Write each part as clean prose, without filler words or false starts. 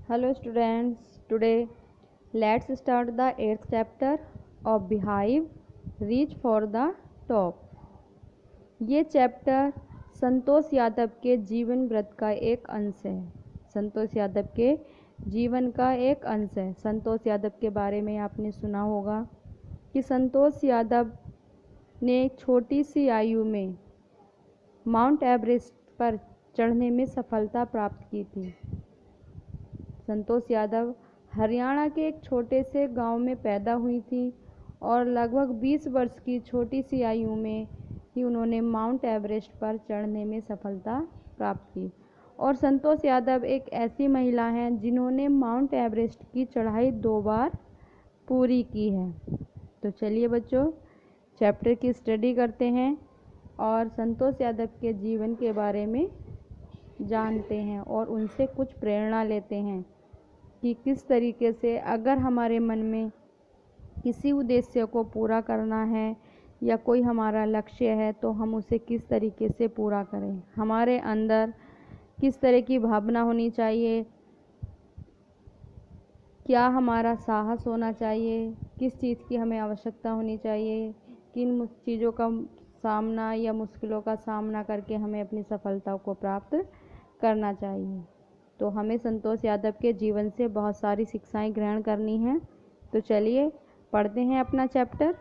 Hello students, today let's start the 8th chapter of Beehive, Reach for the Top। ये chapter Santosh Yadav के जीवन व्रत का एक अंश है। संतोष यादव के जीवन का एक अंश है। संतोष यादव के बारे में आपने सुना होगा कि संतोष यादव ने छोटी सी आयु में माउंट एवरेस्ट पर चढ़ने में सफलता प्राप्त की थी। संतोष यादव हरियाणा के एक छोटे से गांव में पैदा हुई थी और लगभग 20 वर्ष की छोटी सी आयु में ही उन्होंने माउंट एवरेस्ट पर चढ़ने में सफलता प्राप्त की। और संतोष यादव एक ऐसी महिला हैं जिन्होंने माउंट एवरेस्ट की चढ़ाई 2 बार पूरी की है। तो चलिए बच्चों, चैप्टर की स्टडी करते हैं और संतोष यादव के जीवन के बारे में जानते हैं और उनसे कुछ प्रेरणा लेते हैं कि किस तरीके से अगर हमारे मन में किसी उद्देश्य को पूरा करना है या कोई हमारा लक्ष्य है तो हम उसे किस तरीके से पूरा करें, हमारे अंदर किस तरह की भावना होनी चाहिए, क्या हमारा साहस होना चाहिए, किस चीज़ की हमें आवश्यकता होनी चाहिए, किन चीज़ों का सामना या मुश्किलों का सामना करके हमें अपनी सफलता को प्राप्त करना चाहिए। तो हमें संतोष यादव के जीवन से बहुत सारी शिक्षाएं ग्रहण करनी हैं। तो चलिए पढ़ते हैं अपना chapter.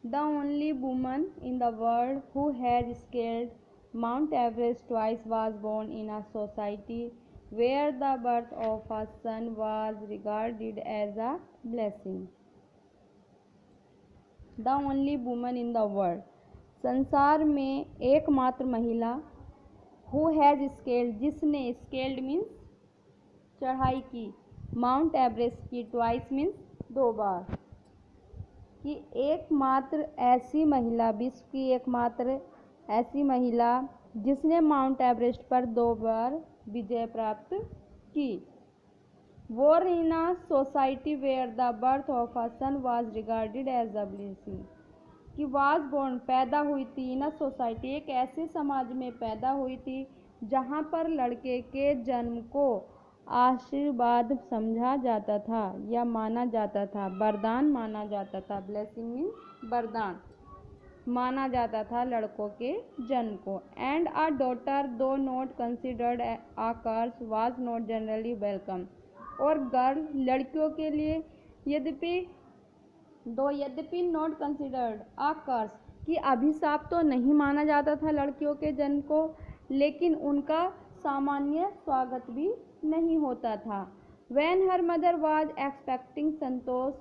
The only woman in the world who has scaled Mount Everest twice was born in a society where the birth of a son was regarded as a blessing. The only woman in the world, संसार में एकमात्र महिला, who has scaled, जिसने scaled means चढ़ाई की, Mount Everest की, twice means 2 बार, कि एकमात्र ऐसी महिला, विश्व की एकमात्र ऐसी महिला जिसने माउंट एवरेस्ट पर 2 बार विजय प्राप्त की। War in a society where the birth of a son was regarded as a blessing, कि वाज बोर्न पैदा हुई थी, इन अ सोसाइटी एक ऐसे समाज में पैदा हुई थी जहाँ पर लड़के के जन्म को आशीर्वाद समझा जाता था या माना जाता था, वरदान माना जाता था। ब्लेसिंग मीन्स वरदान माना जाता था लड़कों के जन्म को। And a daughter though not considered a curse was not generally welcome, और गर्ल लड़कियों के लिए यद्यपि नॉट कंसिडर्ड अ कर्स, कि अभिशाप तो नहीं माना जाता था लड़कियों के जन्म को, लेकिन उनका सामान्य स्वागत भी नहीं होता था। When her mother was expecting Santosh,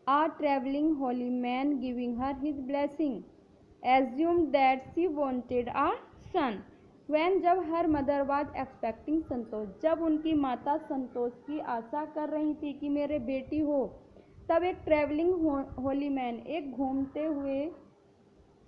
a traveling holy man giving her his blessing assumed that she wanted a son। when जब हर मदर वाज एक्सपेक्टिंग संतोष, जब उनकी माता संतोष की आशा कर रही थी कि मेरे बेटी हो, तब एक ट्रैवलिंग होली मैन, एक घूमते हुए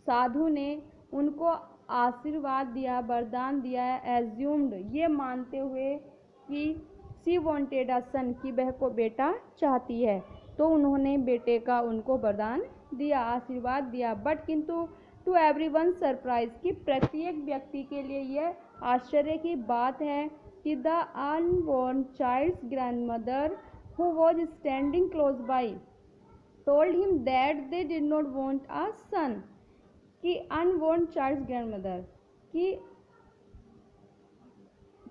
साधु ने उनको आशीर्वाद दिया, वरदान दिया, एज्यूम्ड ये मानते हुए कि सी वांटेड अ सन, कि वह को बेटा चाहती है, तो उन्होंने बेटे का उनको वरदान दिया, आशीर्वाद दिया। बट किंतु टू एवरीवन सरप्राइज, कि प्रत्येक व्यक्ति के लिए यह आश्चर्य की बात है कि the unborn child's grandmother who was standing close by told him that they did not want a son, कि अनबोर्न चाइल्ड्स ग्रैंडमदर,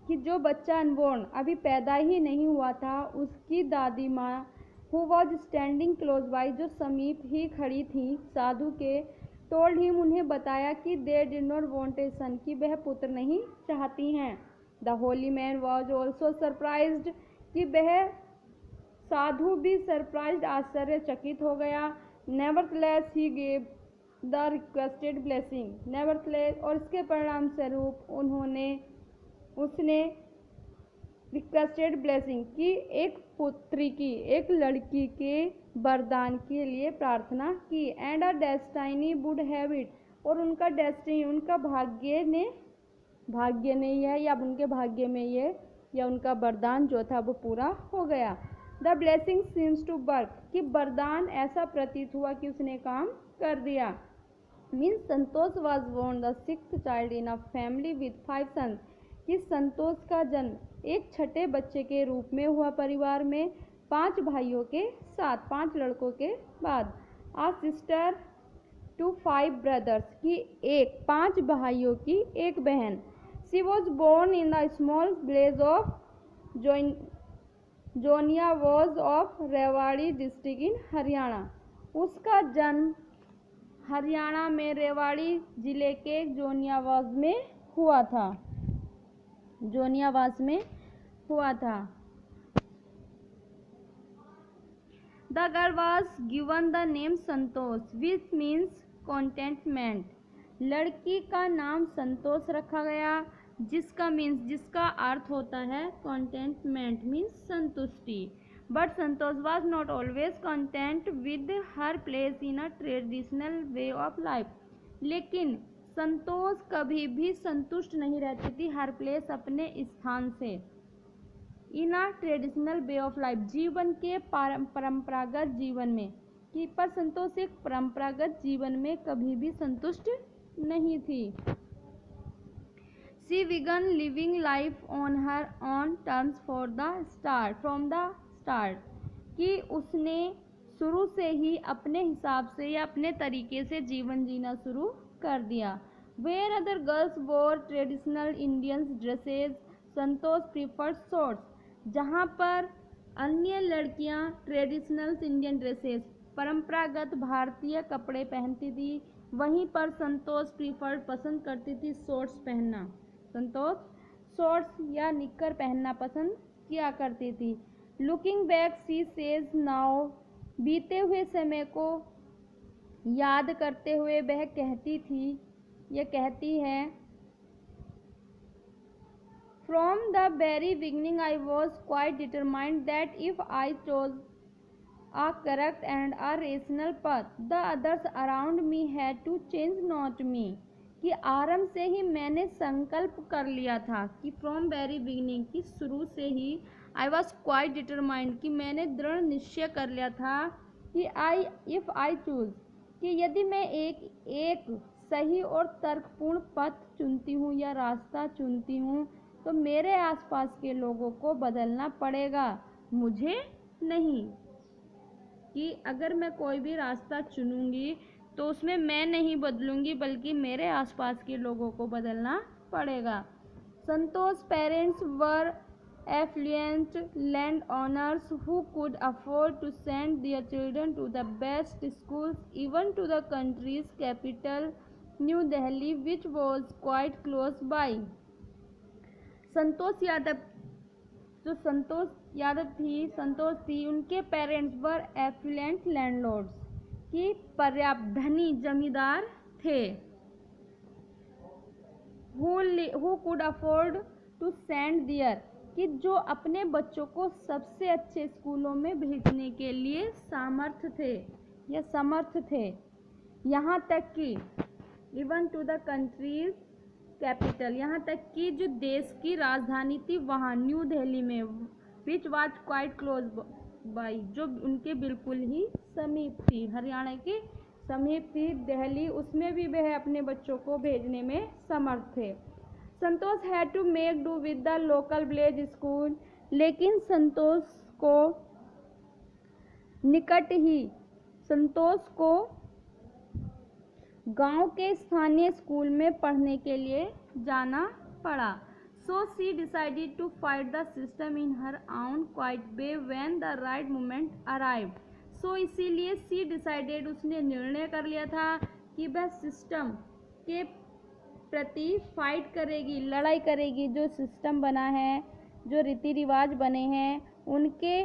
कि जो बच्चा अनबोर्न अभी पैदा ही नहीं हुआ था, उसकी दादी माँ who was standing close by, जो समीप ही खड़ी थी साधु के, टोल्ड हिम उन्हें बताया कि they did not want a son, कि वह पुत्र नहीं चाहती हैं। The holy man was also surprised, कि वह साधु भी सरप्राइज्ड, आश्चर्यचकित हो गया। Nevertheless he gave the requested blessing, nevertheless, और इसके परिणाम स्वरूप उसने रिक्वेस्टेड ब्लेसिंग, की एक पुत्री की, एक लड़की के वरदान के लिए प्रार्थना की। And a destiny would have it, और उनका डेस्टिनी, उनका भाग्य ने यह, या उनके भाग्य में ये, या उनका वरदान जो था वो पूरा हो गया। The blessing seems to work, कि वरदान ऐसा प्रतीत हुआ कि उसने काम कर दिया। Means Santosh was born the 6th child in a family with 5 sons, कि संतोष का जन्म एक छठे बच्चे के रूप में हुआ परिवार में 5 भाइयों के साथ, 5 लड़कों के बाद। आ सिस्टर टू 5 ब्रदर्स की 5 भाइयों की एक बहन। She was born in the small village of Joniawas of Rewari district in Haryana. उसका जन्म हरियाणा में रेवाड़ी जिले के जोनियावाज में हुआ था। The girl was given the name Santosh, which means contentment. लड़की का नाम संतोष रखा गया, जिसका अर्थ होता है contentment, means संतुष्टि. But Santosh was not always content with her place in a traditional way of life. लेकिन संतोष कभी भी संतुष्ट नहीं रहती थी हर प्लेस अपने स्थान से। इन आ ट्रेडिशनल वे ऑफ लाइफ, जीवन के परंपरागत जीवन में, कि पर संतोष एक परंपरागत जीवन में कभी भी संतुष्ट नहीं थी। She began living life on her own terms from the start, कि उसने शुरू से ही अपने हिसाब से या अपने तरीके से जीवन जीना शुरू कर दिया। वेयर अदर गर्ल्स वोर ट्रेडिशनल इंडियन ड्रेसेस, संतोष प्रीफर्ड शॉर्ट्स। जहाँ पर अन्य लड़कियाँ ट्रेडिशनल इंडियन ड्रेसेस, परंपरागत भारतीय कपड़े पहनती थी, वहीं पर संतोष पसंद करती थी शॉर्ट्स पहनना। संतोष शॉर्ट्स या निक्कर पहनना पसंद किया करती थी। Looking back she says now, बीते हुए समय को याद करते हुए वह कहती है, From the very beginning I was quite determined that if I chose a correct and a rational path, the others around me had to change, not me. कि आरंभ से ही मैंने संकल्प कर लिया था कि from very beginning, कि शुरू से ही I was quite determined, कि मैंने दृढ़ निश्चय कर लिया था कि if I choose, कि यदि मैं एक सही और तर्कपूर्ण पथ चुनती हूँ या रास्ता चुनती हूँ, तो मेरे आसपास के लोगों को बदलना पड़ेगा, मुझे नहीं। कि अगर मैं कोई भी रास्ता चुनूंगी तो उसमें मैं नहीं बदलूंगी, बल्कि मेरे आसपास के लोगों को बदलना पड़ेगा। Santosh parents were affluent landowners who could afford to send their children to the best schools, even to the country's capital, New Delhi, which was quite close by. Santosh Yadav थी, उनके पेरेंट्स वर एफ्लुएंट लैंडलॉर्ड्स, कि पर्याप्त धनी जमींदार थे। Who could afford to send their, कि जो अपने बच्चों को सबसे अच्छे स्कूलों में भेजने के लिए समर्थ थे। यहाँ तक कि even to the country's capital, यहाँ तक कि जो देश की राजधानी थी वहाँ न्यू दिल्ली में, which was quite close by, जो उनके बिल्कुल ही समीप थी, हरियाणा के समीप थी दिल्ली, उसमें भी वह अपने बच्चों को भेजने में समर्थ थे। Santosh had to make do with the local village school, लेकिन संतोष को गांव के स्थानीय स्कूल में पढ़ने के लिए जाना पड़ा। So she decided to fight the system in her own quiet way when the right moment arrived. So इसीलिए शी डिसाइडेड, उसने निर्णय कर लिया था कि वह सिस्टम के प्रति फाइट करेगी, लड़ाई करेगी। जो सिस्टम बना है, जो रीति रिवाज बने हैं, उनके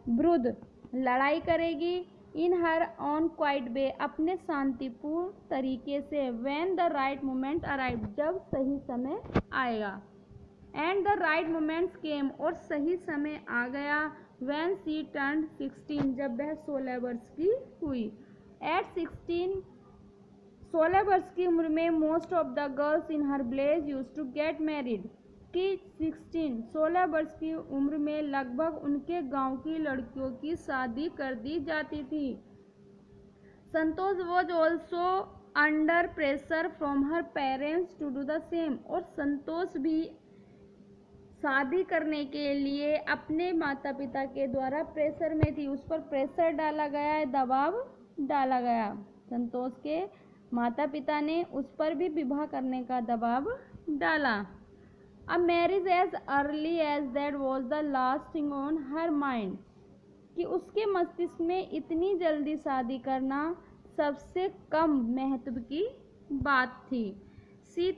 विरुद्ध लड़ाई करेगी। इन हर ऑन क्वाइट वे, अपने शांतिपूर्ण तरीके से। When the right moment arrive, जब सही समय आएगा। एंड द राइट मोमेंट्स केम, और सही समय आ गया। व्हेन शी टर्न्ड 16, जब वह 16 वर्ष की हुई। एट 16 वर्ष की उम्र में most of the girls in her village used to get married, कि 16 वर्ष की उम्र में लगभग उनके गांव की लड़कियों की शादी कर दी जाती थी। Santosh was also under pressure from her parents to do the same, और संतोष भी शादी करने के लिए अपने माता पिता के द्वारा प्रेशर में थी, उस पर प्रेशर डाला गया, दबाव डाला गया। संतोष के माता पिता ने उस पर भी विवाह करने का दबाव डाला। A marriage as early as that was the last thing on her mind, कि उसके मस्तिष्क में इतनी जल्दी शादी करना सबसे कम महत्व की बात थी। She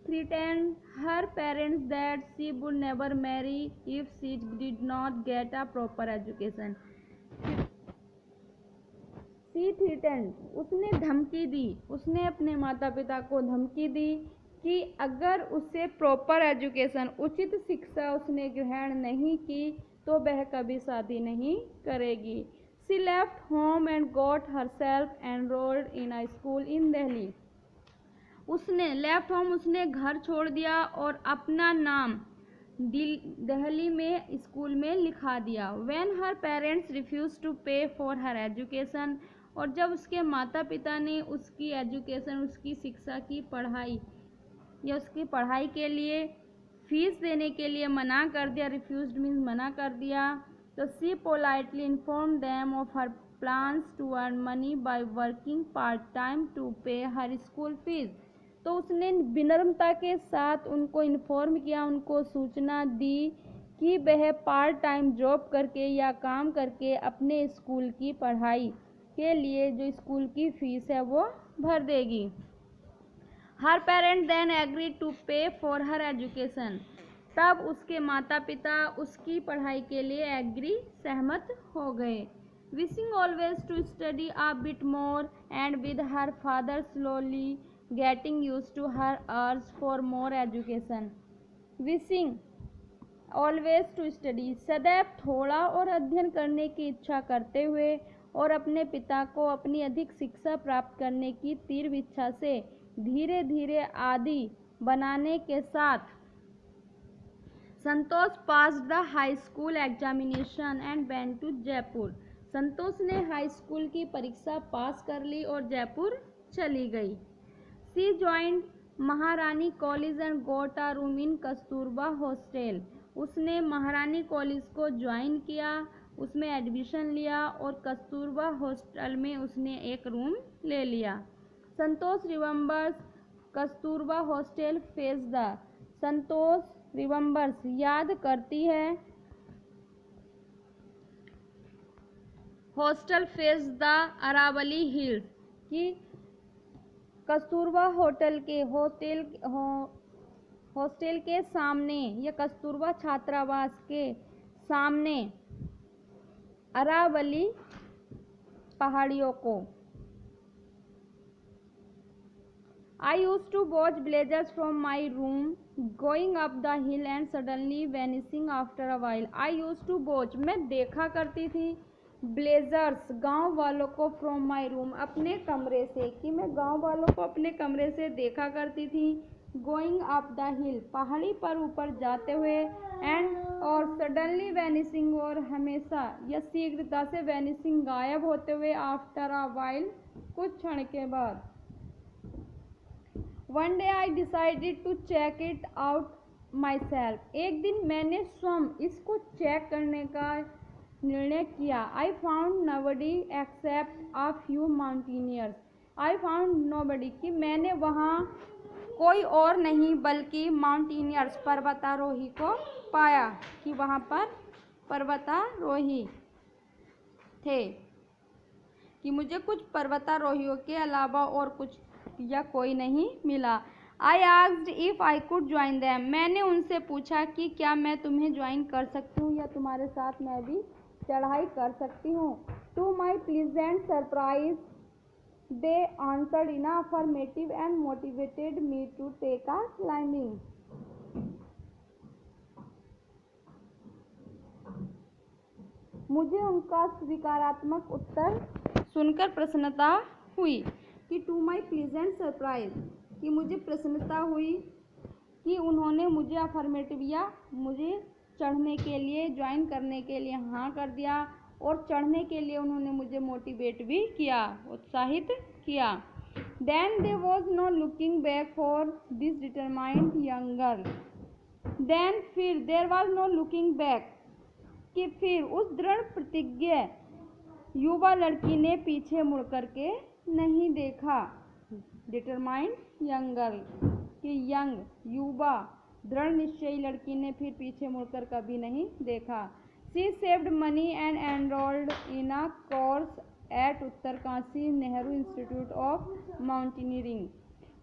threatened her parents that she would never marry if she did not get a proper education. She threatened, उसने धमकी दी, उसने अपने माता पिता को धमकी दी कि अगर उसे प्रॉपर एजुकेशन, उचित शिक्षा उसने ग्रहण नहीं की तो वह कभी शादी नहीं करेगी। She left home and got herself enrolled in a school in Delhi. उसने लेफ्ट होम, उसने घर छोड़ दिया और अपना नाम दिल्ली में स्कूल में लिखा दिया। When her parents refused to pay for her education, और जब उसके माता पिता ने उसकी एजुकेशन, उसकी शिक्षा की पढ़ाई या उसकी पढ़ाई के लिए फीस देने के लिए मना कर दिया, रिफ्यूज्ड मीन्स मना कर दिया, तो she politely informed them of her plans to earn money by working part time to pay her school fees. तो उसने विनम्रता के साथ उनको इन्फॉर्म किया, उनको सूचना दी कि वह पार्ट टाइम जॉब करके या काम करके अपने स्कूल की पढ़ाई के लिए जो स्कूल की फीस है वो भर देगी। Her parents then agreed to pay for her education. तब उसके माता पिता उसकी पढ़ाई के लिए सहमत हो गए। Wishing always to study a bit more, and with her father slowly getting used to her urge for more education. Wishing always to study, सदैव थोड़ा और अध्ययन करने की इच्छा करते हुए और अपने पिता को अपनी अधिक शिक्षा प्राप्त करने की तीव्र इच्छा से धीरे धीरे आदी बनाने के साथ Santosh passed the high school examination and went to Jaipur. Santosh ने हाई स्कूल की परीक्षा पास कर ली और जयपुर चली गई। She joined Maharani college and got a room in Kasturba hostel. उसने महारानी कॉलेज को ज्वाइन किया, उसमें एडमिशन लिया और कस्तूरबा हॉस्टल में उसने एक रूम ले लिया। Santosh remembers Kasturba hostel face the, Santosh remembers याद करती है, hostel face the Aravalli hills, कि कस्तूरबा हॉस्टल के सामने या कस्तूरबा छात्रावास के सामने अरावली पहाड़ियों को। I used to watch blazers from my room going up the hill and suddenly vanishing after a while. I used to watch, मैं देखा करती थी, ब्लेजर्स गांव वालों को, फ्रॉम माई रूम अपने कमरे से, कि मैं गांव वालों को अपने कमरे से देखा करती थी। गोइंग अप द हिल पहाड़ी पर ऊपर जाते हुए, एंड और सडनली वैनिसिंग और हमेशा या शीघ्रता से वैनिसिंग गायब होते हुए, आफ्टर अ वाइल कुछ क्षण के बाद। One day I decided to check it out myself, एक दिन मैंने स्वयं इसको चेक करने का निर्णय किया। I found nobody except a few mountaineers, I found nobody, कि मैंने वहाँ कोई और नहीं बल्कि माउंटेनियर्स पर्वतारोही को पाया, कि वहाँ पर पर्वतारोही थे, कि मुझे कुछ पर्वतारोहियों के अलावा और कुछ या कोई नहीं मिला। I asked if I could join them, मैंने उनसे पूछा कि क्या मैं तुम्हें ज्वाइन कर सकती हूँ या तुम्हारे साथ मैं भी चढ़ाई कर सकती हूँ। To my pleasant surprise they answered in affirmative and motivated me to take a climbing. मुझे उनका स्वीकारात्मक उत्तर सुनकर प्रसन्नता हुई, कि टू माई प्लीजेंट सरप्राइज, कि मुझे प्रसन्नता हुई कि उन्होंने मुझे अफर्मेटिव या मुझे चढ़ने के लिए, ज्वाइन करने के लिए हाँ कर दिया, और चढ़ने के लिए उन्होंने मुझे मोटिवेट भी किया, उत्साहित किया। Then there was no looking back for this determined young girl, then फिर there was no looking back, कि फिर उस दृढ़ प्रतिज्ञ युवा लड़की ने पीछे मुड़ करके नहीं देखा। डिटरमाइंड यंग गर्ल, कि यंग युवा दृढ़ निश्चयी लड़की ने फिर पीछे मुड़कर कभी नहीं देखा। She saved money and enrolled in a course eight Uttarkashi Nehru institute of mountaineering.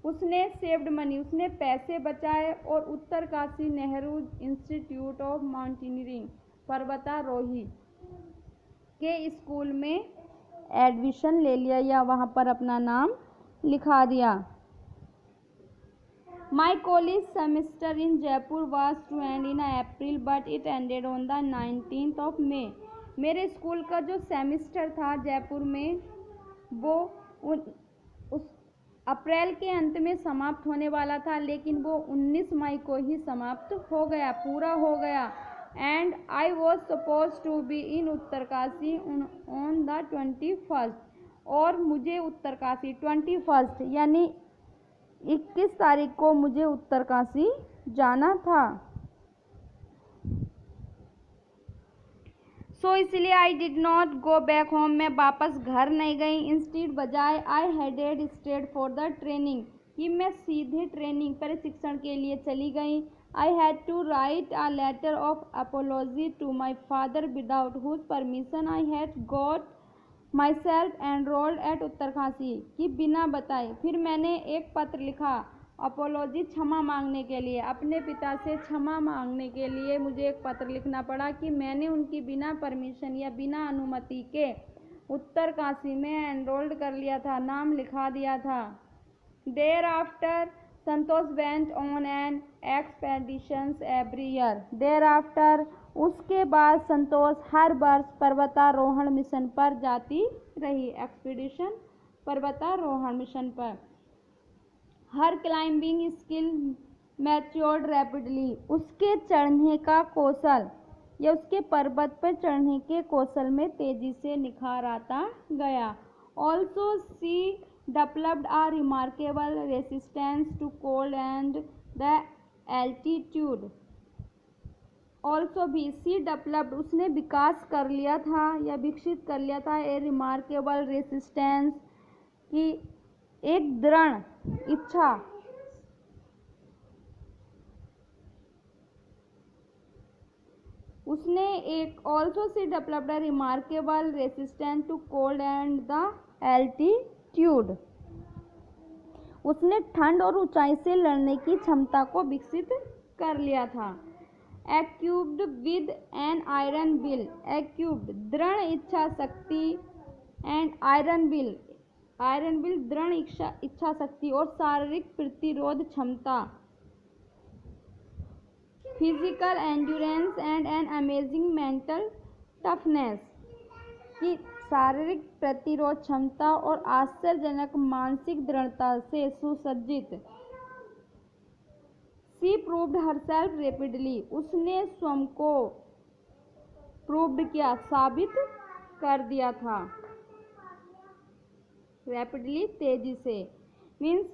उसने सेव्ड मनी, उसने पैसे बचाए और Uttarkashi Nehru institute of mountaineering पर्वतारोही के स्कूल में एडमिशन ले लिया या वहाँ पर अपना नाम लिखा दिया। My college semester in Jaipur was to end in April but it ended on the 19th of May। मेरे स्कूल का जो सेमेस्टर था जयपुर में वो उस अप्रैल के अंत में समाप्त होने वाला था, लेकिन वो 19 मई को ही समाप्त हो गया, पूरा हो गया। And I was suppose to be in Uttarkashi on the 21st, और मुझे उत्तरकाशी 21 यानी 21 तारीख को मुझे उत्तरकाशी जाना था। सो इसलिए I did not go back home, मैं वापस घर नहीं गई। इंस्टीड बजाय I headed straight for the training, कि मैं सीधे ट्रेनिंग प्रशिक्षण के लिए चली गई। I had to write a letter of apology to my father without whose permission I had got myself enrolled at Uttarkashi, कि बिना बताए फिर मैंने एक पत्र लिखा अपोलॉजी क्षमा मांगने के लिए, अपने पिता से क्षमा मांगने के लिए मुझे एक पत्र लिखना पड़ा कि मैंने उनकी बिना परमिशन या बिना अनुमति के उत्तरकाशी में एनरोल्ड कर लिया था, नाम लिखा दिया था। Thereafter Santosh went on an expeditions every year. Thereafter उसके बाद संतोष हर वर्ष पर्वतारोहण मिशन पर जाती रही। एक्सपीडिशन पर्वतारोहण मिशन पर। हर क्लाइंबिंग स्किल मैच्योर्ड रैपिडली, उसके चढ़ने का कौशल या उसके पर्वत पर चढ़ने के कौशल में तेजी से निखार आता गया। Also she developed a remarkable resistance to cold and the altitude। Also भी सी डेवलप्ड, उसने विकास कर लिया था या विकसित कर लिया था ए रिमार्केबल रेसिस्टेंस, की एक दृढ़ इच्छा, उसने एक also she developed a remarkable resistance to cold and the altitude, उसने ठंड और ऊंचाई से लड़ने की क्षमता को विकसित कर लिया था। Equipped with an iron will, equipped दृढ़ इच्छा शक्ति and iron will, iron will दृढ़ इच्छा शक्ति और शारीरिक प्रतिरोध क्षमता, physical endurance and an amazing mental toughness, की शारीरिक प्रतिरोध क्षमता और आश्चर्यजनक मानसिक दृढ़ता से सुसज्जित। शी प्रूव्ड हरसेल्फ रैपिडली, उसने स्वयं को प्रूव्ड किया, साबित कर दिया था। रैपिडली तेजी से मीन्स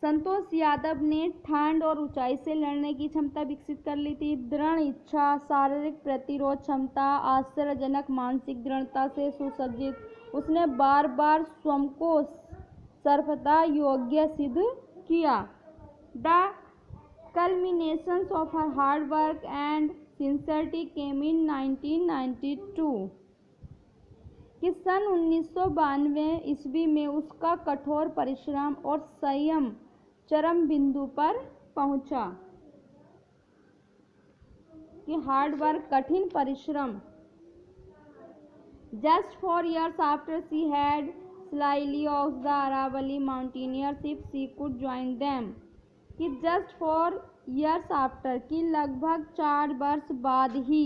संतोष यादव ने ठंड और ऊंचाई से लड़ने की क्षमता विकसित कर ली थी। दृढ़ इच्छा, शारीरिक प्रतिरोध क्षमता, आश्चर्यजनक मानसिक दृढ़ता से सुसज्जित, उसने बार बार स्वयं को सर्वथा योग्य सिद्ध किया। The culminations of her hard work and sincerity came in 1992, कि सन 1992 ईस्वी में उसका कठोर परिश्रम और संयम चरम बिंदु पर पहुंचा। कि हार्ड वर्क, कठिन परिश्रम। Just 4 years after she had slightly of the Aravalli mountaineers if she could join them, कि जस्ट 4 years आफ्टर, कि लगभग 4 वर्ष बाद ही,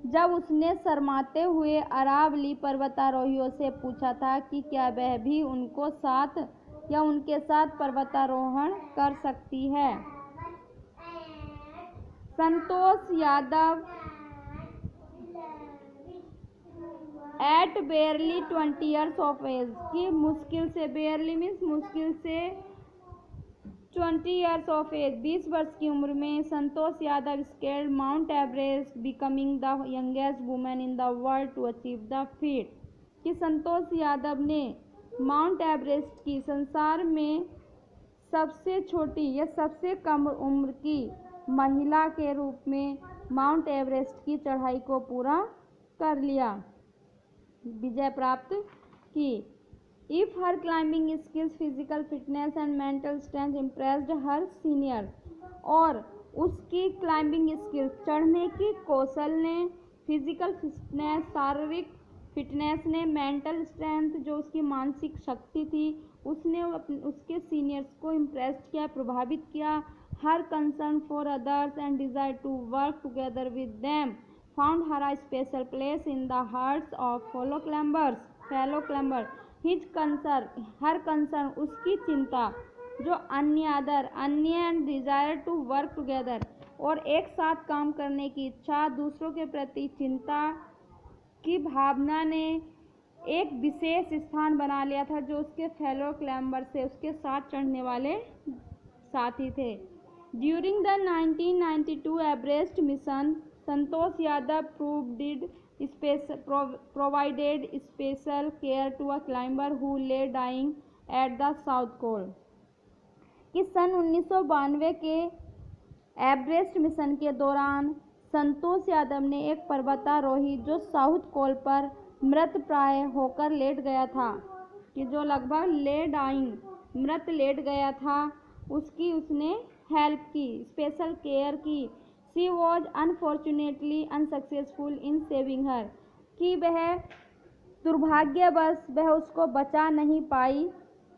जब उसने शर्माते हुए अरावली पर्वतारोहियों से पूछा था कि क्या वह भी उनको साथ या उनके साथ पर्वतारोहण कर सकती है। Santosh Yadav at barely 20 years of age, की मुश्किल से, बेयरली मीन्स मुश्किल से 20 ईयर्स ऑफ एज, 20 वर्ष की उम्र में Santosh Yadav scaled Mount Everest, becoming the youngest women in the world to achieve the feat. कि संतोष यादव ने माउंट एवरेस्ट की संसार में सबसे छोटी या सबसे कम उम्र की महिला के रूप में माउंट एवरेस्ट की चढ़ाई को पूरा कर लिया, विजय प्राप्त की। If her climbing skills, physical fitness and mental strength impressed her senior, और उसकी क्लाइंबिंग स्किल्स, चढ़ने की कौशल ने, फिजिकल फिटनेस, शारीरिक फिटनेस ने, मेंटल स्ट्रेंथ जो उसकी मानसिक शक्ति थी, उसने उसके सीनियर्स को इम्प्रेस्ड किया, प्रभावित किया। Her concern for others and desire to work together with them found her a special place in the hearts of fellow climber. His concern, her concern उसकी चिंता, जो अन्य and desire to work together, और एक साथ काम करने की इच्छा, दूसरों के प्रति चिंता की भावना ने एक विशेष स्थान बना लिया था, जो उसके फेलो क्लाइंबर से, उसके साथ चढ़ने वाले साथी थे। During the 1992 Everest mission, Santosh Yadav provided special care to a climber who lay dying at the South Pole। कि सन 1992 के एवरेस्ट मिशन के दौरान संतोष यादव ने एक पर्वतारोही जो साउथ पोल पर मृत प्राय होकर लेट गया था, कि जो लगभग मृत लेट गया था, उसकी उसने हेल्प की, स्पेशल केयर की। She was unfortunately unsuccessful in saving हर, कि वह दुर्भाग्यवश वह उसको बचा नहीं पाई।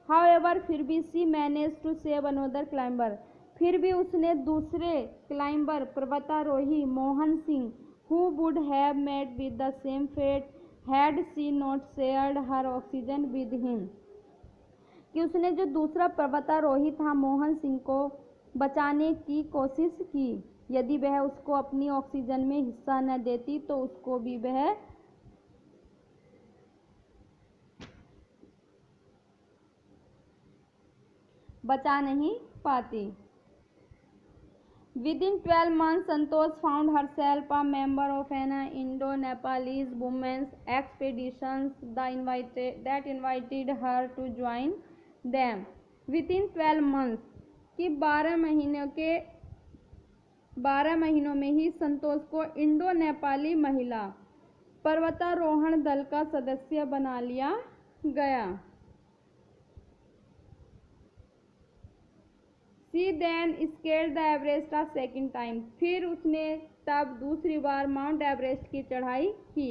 हाउएवर, फिर भी she manage to save another climber, फिर भी उसने दूसरे क्लाइंबर पर्वतारोही Mohan Singh, who would have met with the same fate had she not shared her oxygen with him. कि उसने जो दूसरा पर्वतारोही था मोहन सिंह को बचाने की कोशिश की, यदि वह उसको अपनी ऑक्सीजन में हिस्सा न देती तो उसको भी वह बचा नहीं पाती। Within 12 months, Santosh found herself a member of an Indo-Nepalese women's expedition that invited her to join them. Within 12 months, कि 12 महीनों में ही संतोष को इंडो नेपाली महिला पर्वतारोहण दल का सदस्य बना लिया गया। She then scaled the Everest a second time, फिर उसने तब दूसरी बार माउंट एवरेस्ट की चढ़ाई की,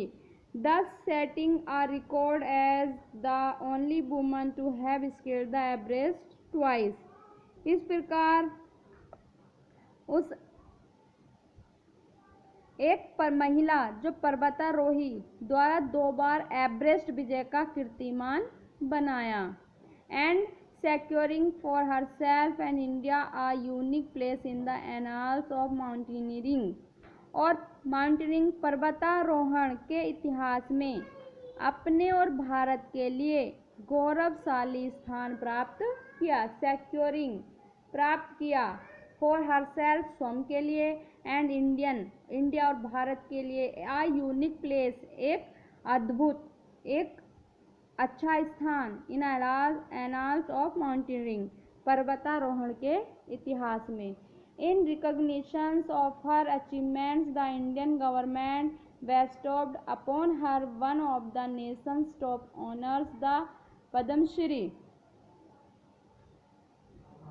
thus setting a record as the only woman to have scaled the Everest twice। इस प्रकार उस एक पर महिला जो पर्वतारोही द्वारा 2 बार एवरेस्ट विजय का कीर्तिमान बनाया। And securing for herself and India a unique place in the annals of mountaineering, और माउंटेनिंग पर्वतारोहण के इतिहास में अपने और भारत के लिए गौरवशाली स्थान प्राप्त किया। सेक्योरिंग प्राप्त किया, फॉर हरसेल्फ स्वयं के लिए, एंड इंडिया और भारत के लिए, आ यूनिक प्लेस एक अद्भुत, एक अच्छा स्थान, इन एनाल्स ऑफ माउंटेनियरिंग पर्वतारोहण के इतिहास में। In recognitions of her achievements the Indian government bestowed upon her one of the nation's top honours, the Padma Shri.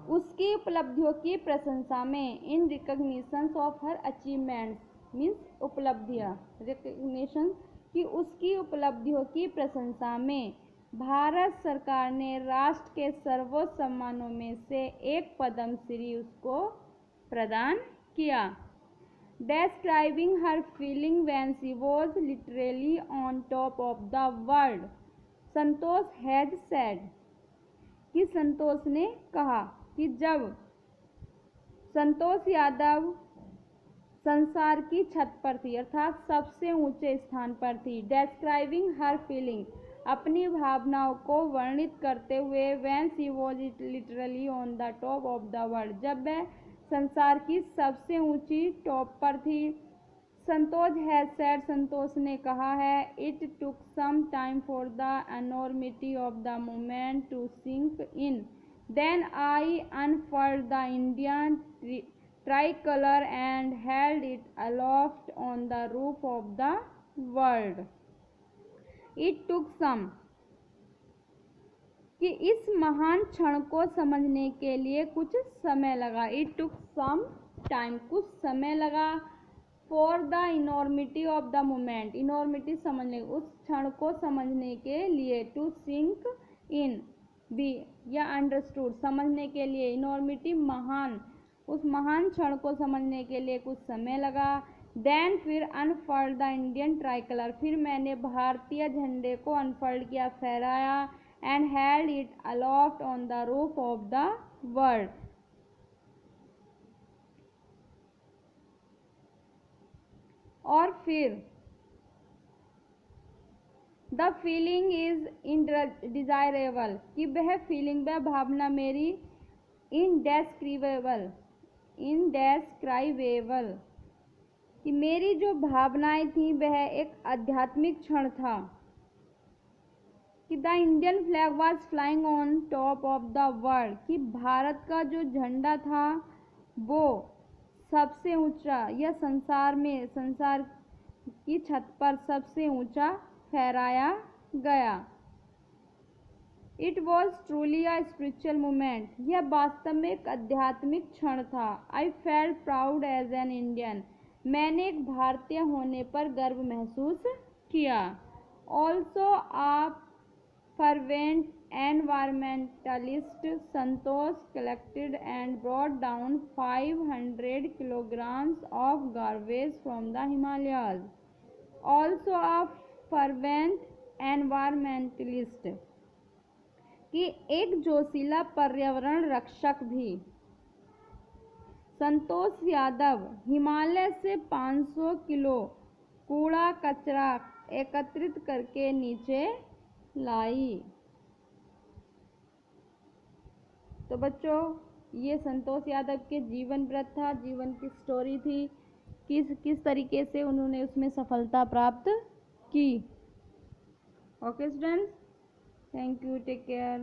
उसकी उपलब्धियों की प्रशंसा में, in recognitions of her achievements means उपलब्धियाँ, रिकॉग्निशन कि उसकी उपलब्धियों की प्रशंसा में भारत सरकार ने राष्ट्र के सर्वोच्च सम्मानों में से एक पद्मश्री उसको प्रदान किया। Describing her feeling when she was literally on top of the world, Santosh has said, कि संतोष ने कहा कि जब संतोष यादव संसार की छत पर थी, अर्थात सबसे ऊंचे स्थान पर थी। Describing her feeling, अपनी भावनाओं को वर्णित करते हुए when she was literally on the top of the world, जब वह संसार की सबसे ऊंची टॉप पर थी। संतोष हैज सेड, संतोष ने कहा है, it took some time for the enormity of the moment to sink in. Then I unfurled the Indian tricolor and held it aloft on the roof of the world. It took some, कि इस महान क्षण को समझने के लिए कुछ समय लगा। It took some time, कुछ समय लगा। For the enormity of the moment, enormity समझने, उस क्षण को समझने के लिए। To sink in, भी या अंडरस्टूड, समझने के लिए। इनॉर्मिटी महान, उस महान क्षण को समझने के लिए कुछ समय लगा। देन फिर अनफर्ल्ड द इंडियन ट्राइकलर, फिर मैंने भारतीय झंडे को अनफर्ल्ड किया, फहराया। And held it aloft on the roof of the world, और फिर द फीलिंग इज इनडिजायरेबल, कि वह फीलिंग, वह भावना मेरी इनडेस्क्रिबेबल, कि मेरी जो भावनाएं थी वह एक आध्यात्मिक क्षण था। कि the Indian flag was flying on top of the world, कि भारत का जो झंडा था वो सबसे ऊंचा या संसार की छत पर सबसे ऊंचा फहराया गया। It was truly a spiritual moment, यह वास्तव में एक आध्यात्मिक क्षण था। I felt proud as an Indian, मैंने एक भारतीय होने पर गर्व महसूस किया। Also a fervent environmentalist, Santosh collected and brought down 500 kilograms of garbage from the Himalayas. Also a fervent environmentalist, कि एक जोशीला पर्यावरण रक्षक भी। संतोष यादव हिमालय से 500 किलो कूड़ा कचरा एकत्रित करके नीचे लाई। तो बच्चों, ये संतोष यादव के जीवन वृत्त था, जीवन की स्टोरी थी, किस तरीके से उन्होंने उसमें सफलता प्राप्त की। Okay students, thank you, take care.